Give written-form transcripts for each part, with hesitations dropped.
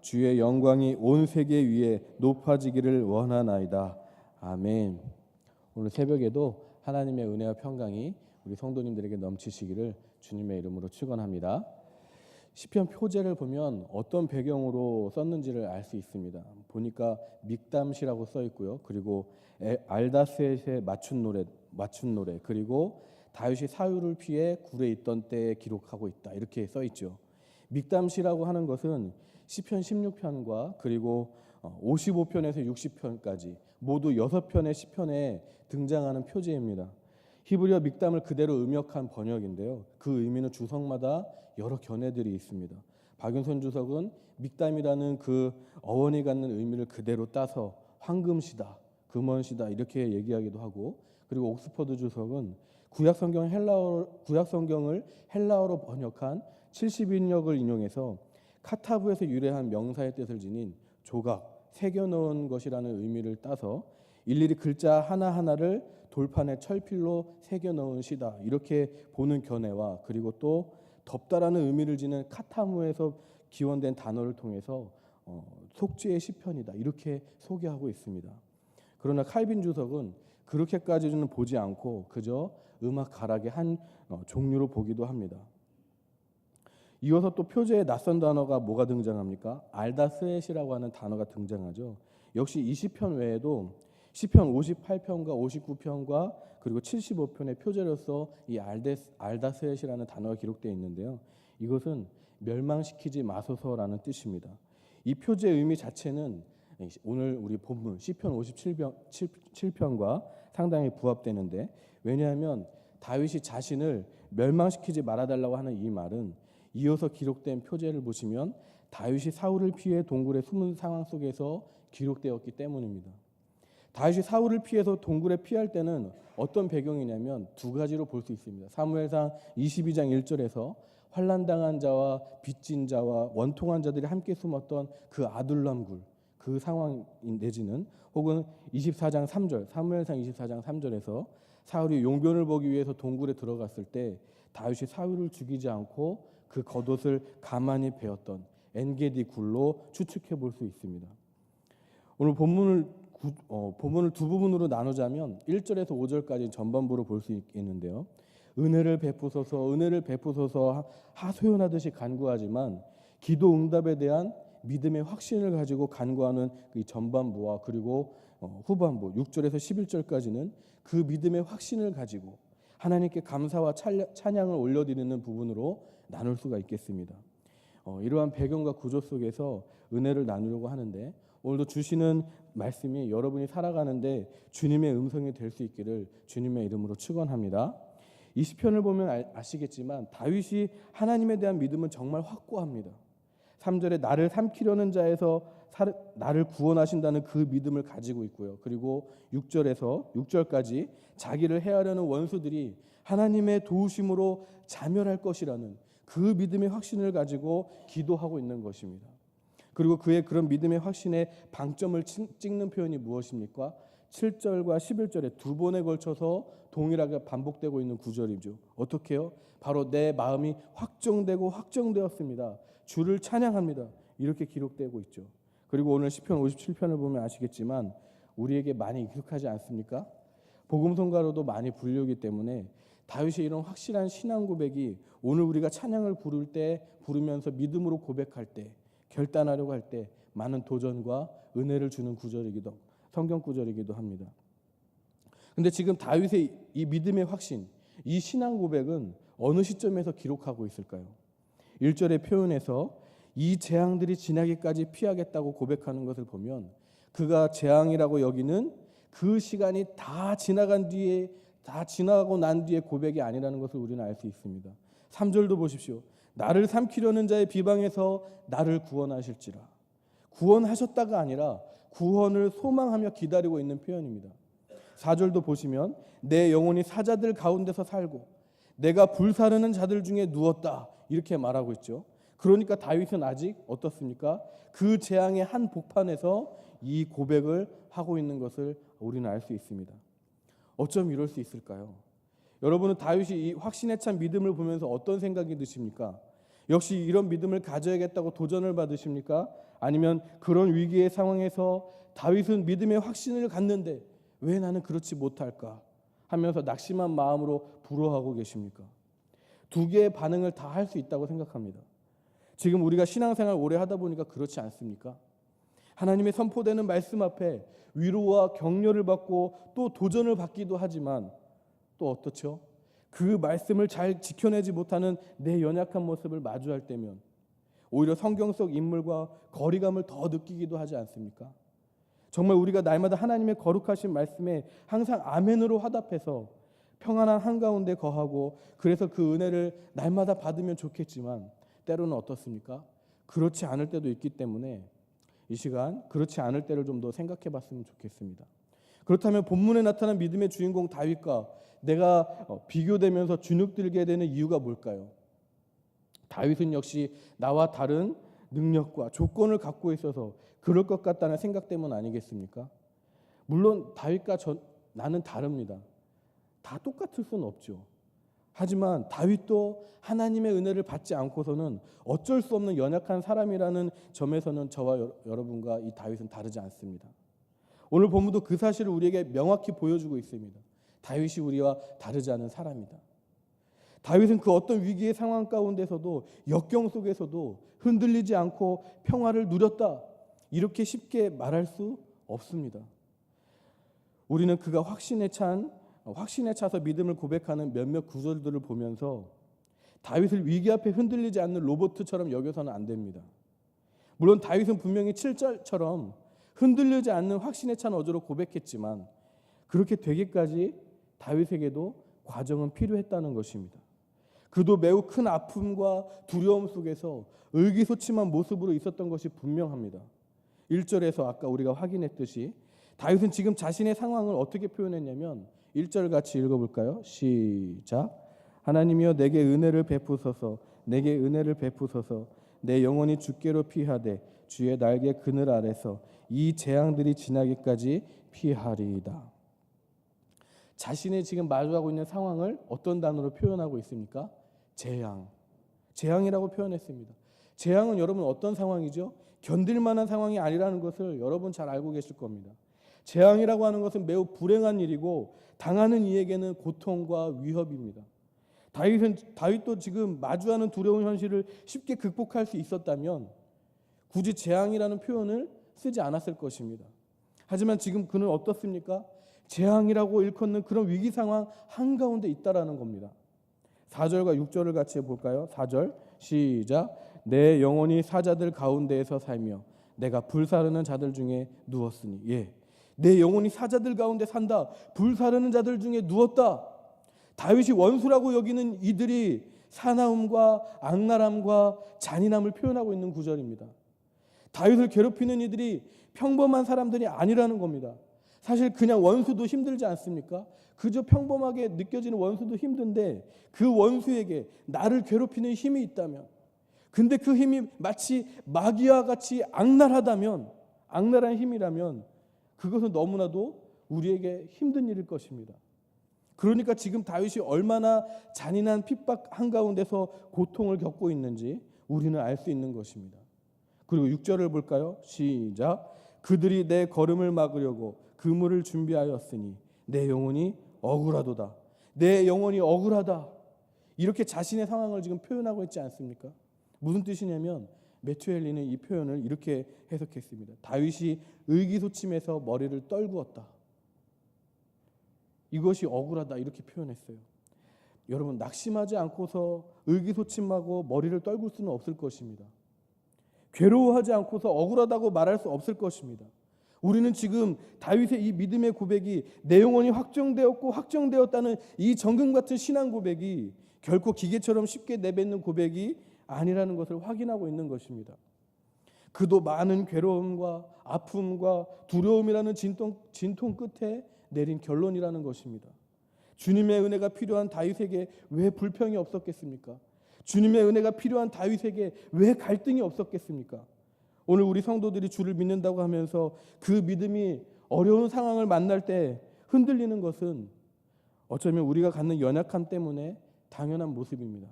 주의 영광이 온 세계 위에 높아지기를 원하나이다. 아멘. 오늘 새벽에도 하나님의 은혜와 평강이 우리 성도님들에게 넘치시기를 주님의 이름으로 축원합니다. 시편 표제를 보면 어떤 배경으로 썼는지를 알 수 있습니다. 보니까 믹담시라고 써 있고요. 그리고 알다셋의 맞춘 노래, 그리고 다윗이 사울을 피해 굴에 있던 때에 기록하고 있다. 이렇게 써 있죠. 믹담시라고 하는 것은 시편 16편과 그리고 55편에서 60편까지 모두 6편의 시편에 등장하는 표제입니다. 히브리어 믹담을 그대로 음역한 번역인데요. 그 의미는 주석마다 여러 견해들이 있습니다. 박윤선 주석은 믹담이라는 그 어원이 갖는 의미를 그대로 따서 황금시다, 금원시다 이렇게 얘기하기도 하고, 그리고 옥스퍼드 주석은 구약 성경을 헬라어로 번역한 70인역을 인용해서 카타브에서 유래한 명사의 뜻을 지닌 조각, 새겨놓은 것이라는 의미를 따서 일일이 글자 하나하나를 돌판에 철필로 새겨넣은 시다 이렇게 보는 견해와, 그리고 또 덥다라는 의미를 지닌 카타무에서 기원된 단어를 통해서 속죄의 시편이다 이렇게 소개하고 있습니다. 그러나 칼빈 주석은 그렇게까지는 보지 않고 그저 음악 가락의 한 종류로 보기도 합니다. 이어서 또 표제에 낯선 단어가 뭐가 등장합니까? 알다스엣이라고 하는 단어가 등장하죠. 역시 이 시편 외에도 시편 58편과 59편과 그리고 75편의 표제로서 이 알다스엣이라는 단어가 기록되어 있는데요. 이것은 멸망시키지 마소서라는 뜻입니다. 이 표제의 의미 자체는 오늘 우리 본문 시편 57편과 상당히 부합되는데, 왜냐하면 다윗이 자신을 멸망시키지 말아달라고 하는 이 말은 이어서 기록된 표제를 보시면 다윗이 사울을 피해 동굴에 숨은 상황 속에서 기록되었기 때문입니다. 다윗이 사울을 피해서 동굴에 피할 때는 어떤 배경이냐면 두 가지로 볼 수 있습니다. 사무엘상 22장 1절에서 환난당한 자와 빚진 자와 원통한 자들이 함께 숨었던 그 아둘람 굴, 그 상황 내지는 혹은 24장 3절, 사무엘상 24장 3절에서 사울이 용변을 보기 위해서 동굴에 들어갔을 때 다윗이 사울을 죽이지 않고 그 겉옷을 가만히 베었던 엔게디 굴로 추측해 볼 수 있습니다. 오늘 본문을 두 부분으로 나누자면 1절에서 5절까지 전반부로 볼 수 있겠는데요. 은혜를 베푸소서 하소연하듯이 간구하지만 기도 응답에 대한 믿음의 확신을 가지고 간구하는 이 전반부와 그리고 후반부 6절에서 11절까지는 그 믿음의 확신을 가지고 하나님께 감사와 찬양을 올려드리는 부분으로 나눌 수가 있겠습니다. 이러한 배경과 구조 속에서 은혜를 나누려고 하는데, 오늘도 주시는 말씀이 여러분이 살아가는데 주님의 음성이 될 수 있기를 주님의 이름으로 축원합니다. 이 시편을 보면 아시겠지만 다윗이 하나님에 대한 믿음은 정말 확고합니다. 3절에 나를 삼키려는 자에서 나를 구원하신다는 그 믿음을 가지고 있고요. 그리고 6절까지 자기를 해하려는 원수들이 하나님의 도우심으로 자멸할 것이라는 그 믿음의 확신을 가지고 기도하고 있는 것입니다. 그리고 그의 그런 믿음의 확신에 방점을 찍는 표현이 무엇입니까? 7절과 11절에 두 번에 걸쳐서 동일하게 반복되고 있는 구절이죠. 어떻게요? 바로 내 마음이 확정되었습니다. 주를 찬양합니다. 이렇게 기록되고 있죠. 그리고 오늘 시편 57편을 보면 아시겠지만 우리에게 많이 익숙하지 않습니까? 복음성가로도 많이 불리우기 때문에 다윗의 이런 확실한 신앙 고백이 오늘 우리가 찬양을 부르면서 믿음으로 고백할 때, 결단하려고 할 때 많은 도전과 은혜를 주는 구절이기도, 성경 구절이기도 합니다. 근데 지금 다윗의 이 믿음의 확신, 이 신앙 고백은 어느 시점에서 기록하고 있을까요? 1절의 표현에서 이 재앙들이 지나기까지 피하겠다고 고백하는 것을 보면 그가 재앙이라고 여기는 그 시간이 다 지나고 난 뒤에 고백이 아니라는 것을 우리는 알 수 있습니다. 3절도 보십시오. 나를 삼키려는 자의 비방에서 나를 구원하실지라. 구원하셨다가 아니라 구원을 소망하며 기다리고 있는 표현입니다. 4절도 보시면 내 영혼이 사자들 가운데서 살고 내가 불사르는 자들 중에 누웠다 이렇게 말하고 있죠. 그러니까 다윗은 아직 어떻습니까? 그 재앙의 한 복판에서 이 고백을 하고 있는 것을 우리는 알 수 있습니다. 어쩜 이럴 수 있을까요? 여러분은 다윗이 이 확신에 찬 믿음을 보면서 어떤 생각이 드십니까? 역시 이런 믿음을 가져야겠다고 도전을 받으십니까? 아니면 그런 위기의 상황에서 다윗은 믿음의 확신을 갖는데 왜 나는 그렇지 못할까 하면서 낙심한 마음으로 부러워하고 계십니까? 두 개의 반응을 다 할 수 있다고 생각합니다. 지금 우리가 신앙생활 오래 하다 보니까 그렇지 않습니까? 하나님의 선포되는 말씀 앞에 위로와 격려를 받고 또 도전을 받기도 하지만 또 어떻죠? 그 말씀을 잘 지켜내지 못하는 내 연약한 모습을 마주할 때면 오히려 성경 속 인물과 거리감을 더 느끼기도 하지 않습니까? 정말 우리가 날마다 하나님의 거룩하신 말씀에 항상 아멘으로 화답해서 평안한 한가운데 거하고 그래서 그 은혜를 날마다 받으면 좋겠지만 때로는 어떻습니까? 그렇지 않을 때도 있기 때문에 이 시간 그렇지 않을 때를 좀 더 생각해 봤으면 좋겠습니다. 그렇다면 본문에 나타난 믿음의 주인공 다윗과 내가 비교되면서 주눅들게 되는 이유가 뭘까요? 다윗은 역시 나와 다른 능력과 조건을 갖고 있어서 그럴 것 같다는 생각 때문 아니겠습니까? 물론 다윗과 나는 다릅니다. 다 똑같을 수는 없죠. 하지만 다윗도 하나님의 은혜를 받지 않고서는 어쩔 수 없는 연약한 사람이라는 점에서는 저와 여러분과 이 다윗은 다르지 않습니다. 오늘 본문도 그 사실을 우리에게 명확히 보여주고 있습니다. 다윗이 우리와 다르지 않은 사람이다. 다윗은 그 어떤 위기의 상황 가운데서도 역경 속에서도 흔들리지 않고 평화를 누렸다. 이렇게 쉽게 말할 수 없습니다. 우리는 그가 확신에 차서 믿음을 고백하는 몇몇 구절들을 보면서 다윗을 위기 앞에 흔들리지 않는 로봇처럼 여겨서는 안 됩니다. 물론 다윗은 분명히 7절처럼 흔들리지 않는 확신에 찬 어조로 고백했지만 그렇게 되기까지 다윗에게도 과정은 필요했다는 것입니다. 그도 매우 큰 아픔과 두려움 속에서 의기소침한 모습으로 있었던 것이 분명합니다. 1절에서 아까 우리가 확인했듯이 다윗은 지금 자신의 상황을 어떻게 표현했냐면 1절 같이 읽어볼까요? 시작. 하나님이여 내게 은혜를 베푸소서 내게 은혜를 베푸소서 내 영혼이 주께로 피하되 주의 날개 그늘 아래서 이 재앙들이 지나기까지 피하리이다. 자신의 지금 마주하고 있는 상황을 어떤 단어로 표현하고 있습니까? 재앙이라고 표현했습니다. 재앙은 여러분 어떤 상황이죠? 견딜 만한 상황이 아니라는 것을 여러분 잘 알고 계실 겁니다. 재앙이라고 하는 것은 매우 불행한 일이고 당하는 이에게는 고통과 위협입니다. 다윗도 지금 마주하는 두려운 현실을 쉽게 극복할 수 있었다면 굳이 재앙이라는 표현을 쓰지 않았을 것입니다. 하지만 지금 그는 어떻습니까? 재앙이라고 일컫는 그런 위기 상황 한가운데 있다라는 겁니다. 4절과 6절을 같이 해볼까요? 4절 시작. 내 영혼이 사자들 가운데에서 살며 내가 불사르는 자들 중에 누웠으니 내 영혼이 사자들 가운데 산다. 불사르는 자들 중에 누웠다. 다윗이 원수라고 여기는 이들이 사나움과 악랄함과 잔인함을 표현하고 있는 구절입니다. 다윗을 괴롭히는 이들이 평범한 사람들이 아니라는 겁니다. 사실 그냥 원수도 힘들지 않습니까? 그저 평범하게 느껴지는 원수도 힘든데 그 원수에게 나를 괴롭히는 힘이 있다면 근데 그 힘이 마치 마귀와 같이 악랄한 힘이라면 그것은 너무나도 우리에게 힘든 일일 것입니다. 그러니까 지금 다윗이 얼마나 잔인한 핍박 한가운데서 고통을 겪고 있는지 우리는 알 수 있는 것입니다. 그리고 6절을 볼까요? 시작. 그들이 내 걸음을 막으려고 그물을 준비하였으니 내 영혼이 억울하도다. 내 영혼이 억울하다. 이렇게 자신의 상황을 지금 표현하고 있지 않습니까? 무슨 뜻이냐면 매튜 헨리는 이 표현을 이렇게 해석했습니다. 다윗이 의기소침해서 머리를 떨구었다. 이것이 억울하다 이렇게 표현했어요. 여러분 낙심하지 않고서 의기소침하고 머리를 떨굴 수는 없을 것입니다. 괴로워하지 않고서 억울하다고 말할 수 없을 것입니다. 우리는 지금 다윗의 이 믿음의 고백이 내 영혼이 확정되었다는 이 정금 같은 신앙 고백이 결코 기계처럼 쉽게 내뱉는 고백이 아니라는 것을 확인하고 있는 것입니다. 그도 많은 괴로움과 아픔과 두려움이라는 진통 끝에 내린 결론이라는 것입니다. 주님의 은혜가 필요한 다윗에게 왜 불평이 없었겠습니까? 주님의 은혜가 필요한 다윗에게 왜 갈등이 없었겠습니까? 오늘 우리 성도들이 주를 믿는다고 하면서 그 믿음이 어려운 상황을 만날 때 흔들리는 것은 어쩌면 우리가 갖는 연약함 때문에 당연한 모습입니다.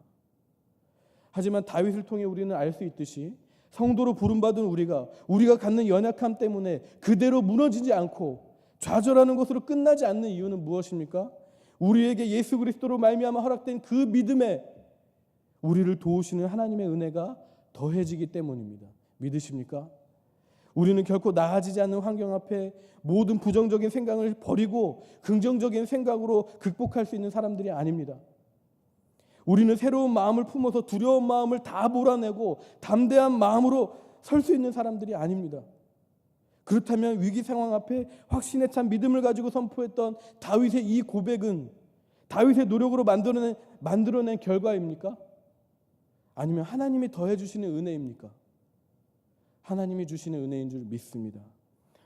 하지만 다윗을 통해 우리는 알 수 있듯이 성도로 부름받은 우리가 갖는 연약함 때문에 그대로 무너지지 않고 좌절하는 것으로 끝나지 않는 이유는 무엇입니까? 우리에게 예수 그리스도로 말미암아 허락된 그 믿음에 우리를 도우시는 하나님의 은혜가 더해지기 때문입니다. 믿으십니까? 우리는 결코 나아지지 않는 환경 앞에 모든 부정적인 생각을 버리고 긍정적인 생각으로 극복할 수 있는 사람들이 아닙니다. 우리는 새로운 마음을 품어서 두려운 마음을 다 몰아내고 담대한 마음으로 설 수 있는 사람들이 아닙니다. 그렇다면 위기 상황 앞에 확신에 찬 믿음을 가지고 선포했던 다윗의 이 고백은 다윗의 노력으로 만들어낸 결과입니까? 아니면 하나님이 더해주시는 은혜입니까? 하나님이 주시는 은혜인 줄 믿습니다.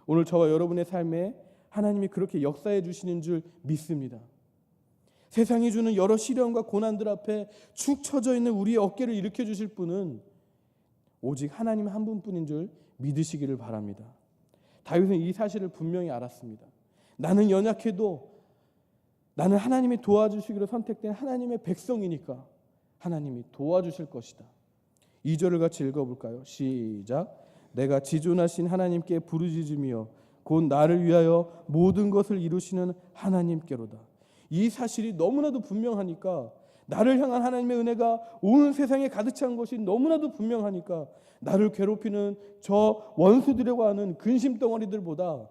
오늘 저와 여러분의 삶에 하나님이 그렇게 역사해 주시는 줄 믿습니다. 세상이 주는 여러 시련과 고난들 앞에 축 처져 있는 우리의 어깨를 일으켜 주실 분은 오직 하나님 한 분뿐인 줄 믿으시기를 바랍니다. 다윗은 이 사실을 분명히 알았습니다. 나는 연약해도 나는 하나님이 도와주시기로 선택된 하나님의 백성이니까 하나님이 도와주실 것이다. 2절을 같이 읽어볼까요? 시작. 내가 지존하신 하나님께 부르짖으며 곧 나를 위하여 모든 것을 이루시는 하나님께로다. 이 사실이 너무나도 분명하니까, 나를 향한 하나님의 은혜가 온 세상에 가득 찬 것이 너무나도 분명하니까 나를 괴롭히는 저 원수들이라고 하는 근심 덩어리들보다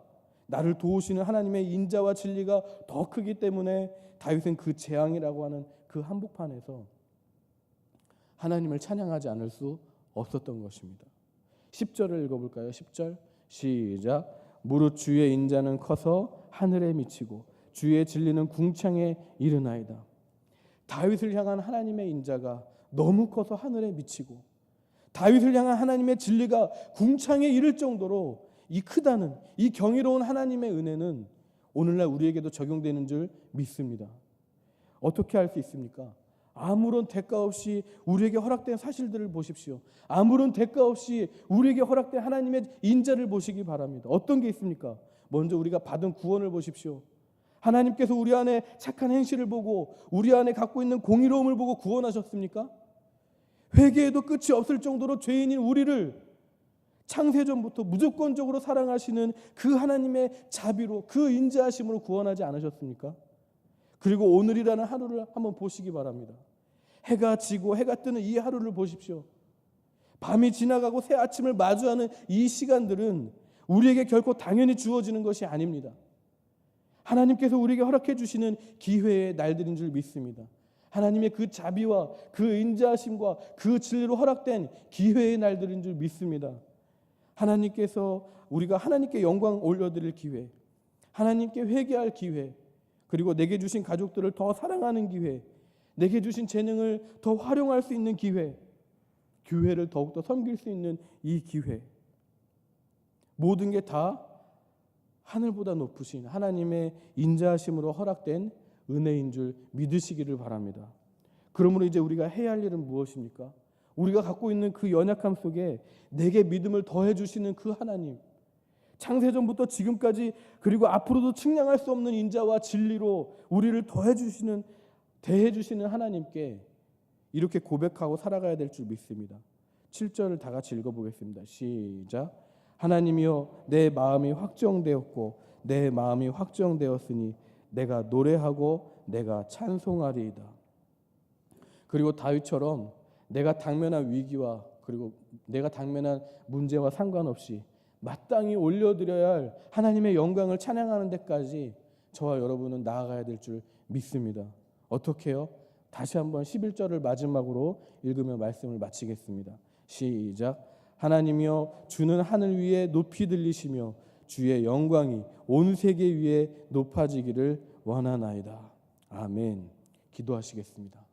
나를 도우시는 하나님의 인자와 진리가 더 크기 때문에 다윗은 그 재앙이라고 하는 그 한복판에서 하나님을 찬양하지 않을 수 없었던 것입니다. 10절을 읽어볼까요? 10절 시작. 무릇 주의 인자는 커서 하늘에 미치고 주의 진리는 궁창에 이르나이다. 다윗을 향한 하나님의 인자가 너무 커서 하늘에 미치고 다윗을 향한 하나님의 진리가 궁창에 이를 정도로 이 크다는 이 경이로운 하나님의 은혜는 오늘날 우리에게도 적용되는 줄 믿습니다. 어떻게 할 수 있습니까? 아무런 대가 없이 우리에게 허락된 사실들을 보십시오. 아무런 대가 없이 우리에게 허락된 하나님의 인자를 보시기 바랍니다. 어떤 게 있습니까? 먼저 우리가 받은 구원을 보십시오. 하나님께서 우리 안에 착한 행실을 보고 우리 안에 갖고 있는 공의로움을 보고 구원하셨습니까? 회개에도 끝이 없을 정도로 죄인인 우리를 창세전부터 무조건적으로 사랑하시는 그 하나님의 자비로 그 인자하심으로 구원하지 않으셨습니까? 그리고 오늘이라는 하루를 한번 보시기 바랍니다. 해가 지고 해가 뜨는 이 하루를 보십시오. 밤이 지나가고 새 아침을 마주하는 이 시간들은 우리에게 결코 당연히 주어지는 것이 아닙니다. 하나님께서 우리에게 허락해 주시는 기회의 날들인 줄 믿습니다. 하나님의 그 자비와 그 인자하심과 그 진리로 허락된 기회의 날들인 줄 믿습니다. 하나님께서 우리가 하나님께 영광 올려드릴 기회, 하나님께 회개할 기회, 그리고 내게 주신 가족들을 더 사랑하는 기회, 내게 주신 재능을 더 활용할 수 있는 기회, 교회를 더욱더 섬길 수 있는 이 기회, 모든 게 다 하늘보다 높으신 하나님의 인자하심으로 허락된 은혜인 줄 믿으시기를 바랍니다. 그러므로 이제 우리가 해야 할 일은 무엇입니까? 우리가 갖고 있는 그 연약함 속에 내게 믿음을 더해 주시는 그 하나님, 창세전부터 지금까지 그리고 앞으로도 측량할 수 없는 인자와 진리로 우리를 대해 주시는 하나님께 이렇게 고백하고 살아가야 될 줄 믿습니다. 7절을 다 같이 읽어보겠습니다. 시작. 하나님이여 내 마음이 확정되었고 내 마음이 확정되었으니 내가 노래하고 내가 찬송하리이다. 그리고 다윗처럼 내가 당면한 위기와 그리고 내가 당면한 문제와 상관없이 마땅히 올려드려야 할 하나님의 영광을 찬양하는 데까지 저와 여러분은 나아가야 될 줄 믿습니다. 어떻게 해요? 다시 한번 11절을 마지막으로 읽으며 말씀을 마치겠습니다. 시작. 하나님이여 주는 하늘 위에 높이 들리시며 주의 영광이 온 세계 위에 높아지기를 원하나이다. 아멘. 기도하시겠습니다.